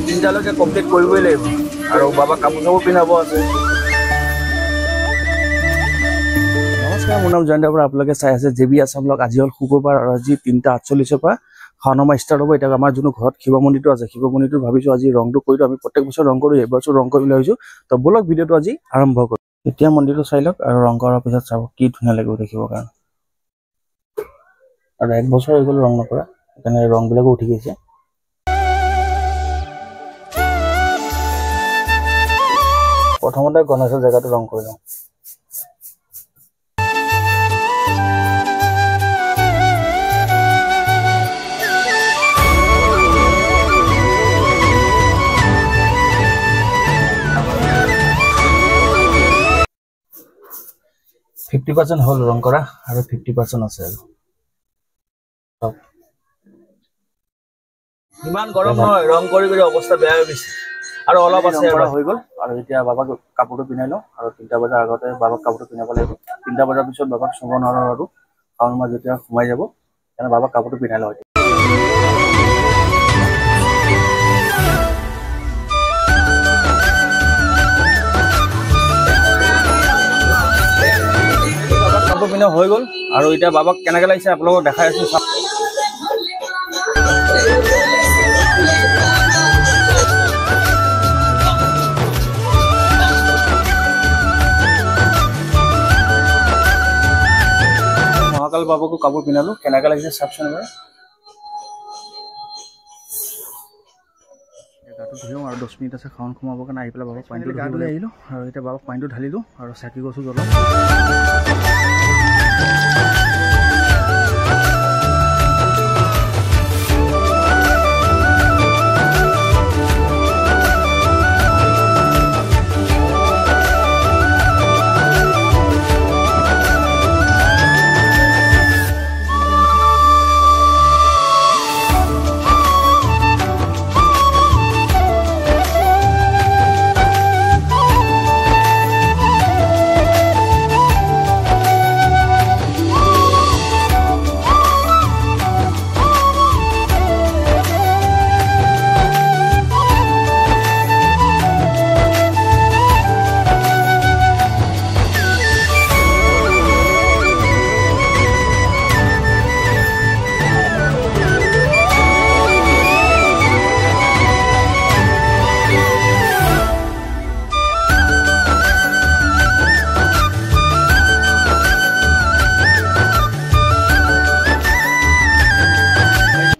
3টালৈকে complete কৰিবই লাগিব আৰু বাবা কাপোৰ চাপোৰ পিন্ধাব আছে। নমস্কাৰ, মোৰ নাম জয়ন্ত বৰা। আপোনালোকে চাই আছে JB আছাম ব্লগ। আজি হ'ল শুক্ৰবাৰ আৰু আজি 3:48 পৰা শাওনমা ষ্টাৰ্ট হ'ব। এতিয়া আমাৰ যোনটো ঘৰত শিৱ মন্দিৰটো আছে, শিৱ মন্দিৰটো ভাবিছোঁ আজি ৰংটো কৰি দিওঁ। আমি প্ৰত্যেক বছৰ ৰং কৰোঁ, এইবছৰ ৰং কৰিবলৈ ভাবিছোঁ। তো বলক ভিডিঅ'টো আজি আৰম্ভ কৰোঁ। এতিয়া মন্দিৰটো চাই লওক আৰু ৰং কৰাৰ পিছত চাব কি ধুনীয়া লাগিব দেখিবৰ কাৰণে। আৰু 1 বছৰ হৈ গ'ল ৰং নকৰা, সেইকাৰণে ৰংবিলাকো উঠি গৈছে। প্ৰথমতে গণেশৰ জেগাটো ৰং কৰি লওঁ। $50% হ'ল ৰং কৰা আৰু 50% আছে আৰু ইমান গৰম নহয়, ৰং কৰি কৰি অৱস্থা বেয়া হৈ গৈছে আৰু অলপ আছে আৰু হৈ গ'ল। আৰু এতিয়া বাবাক কাপোৰটো পিন্ধাই লওঁ আৰু 3টা বজাৰ আগতে বাবাক কাপোৰটো পিন্ধাব লাগিব। 3টা বজাৰ পিছত বাবাক চুব নোৱাৰোঁ আৰু শাওনমা যেতিয়া সোমাই যাব সেইকাৰণে বাবাক কাপোৰটো পিন্ধাই লওঁ। কাপোৰ পিন্ধা হৈ গ'ল আৰু এতিয়া বাবাক কেনেকৈ লাগিছে আপোনালোকক দেখাই আছোঁ। মহাকাল বাবাকো কাপোৰ পিন্ধালোঁ, কেনেকৈ লাগিছে চাওকচোন এবাৰ। গাটো ধুওঁ আৰু 10 মিনিট আছে শাওন সোমাবৰ কাৰণে। আহি পেলাই বাবাক পানীটো গা ধুই আহিলোঁ আৰু এতিয়া বাবাক পানীটো ঢালিলোঁ আৰু চাকি গছো জ্বলাওঁ।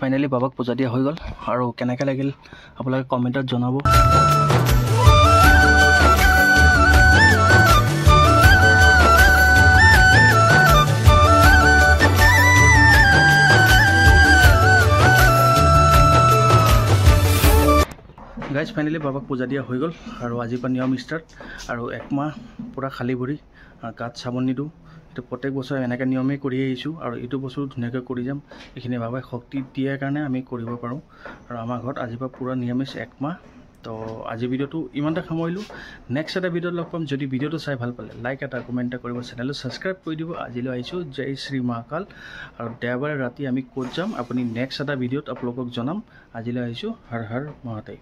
ফাইনেলি বাবাক পূজা দিয়া হৈ গ'ল আৰু কেনেকৈ লাগিল আপোনালোকে কমেণ্টত জনাব। গাইজ ফাইনেলি বাবাক পূজা দিয়া হৈ গ'ল আৰু আজিৰ পৰা নিয়ম ষ্টাৰ্ট। আৰু 1 মাহ পূৰা খালী ভৰি, গাত চাবোন নিদিওঁ। এইটো প্ৰত্যেক বছৰে এনেকৈ নিয়মেই কৰি আহিছোঁ আৰু এইটো বছৰো ধুনীয়াকৈ কৰি যাম। এইখিনি বাবাই শক্তি দিয়াৰ কাৰণে আমি কৰিব পাৰোঁ আৰু আমাৰ ঘৰত আজিৰ পৰা পূৰা নিৰামিষ 1 মাহ। তো আজিৰ ভিডিঅ'টো ইমানতে সামৰিলোঁ। নেক্সট এটা ভিডিঅ'ত লগ পাম। যদি ভিডিঅ'টো চাই ভাল পালে লাইক এটা কমেণ্ট এটা কৰিব, চেনেলটো ছাবস্ক্ৰাইব কৰি দিব। আজিলৈ আহিছোঁ, জয় শ্ৰী মহাকাল। আৰু দেওবাৰে ৰাতি আমি ক'ত যাম আপুনি নেক্সট এটা ভিডিঅ'ত আপোনালোকক জনাম। আজিলৈ আহিছোঁ, হৰ হৰ মহাদেৱ।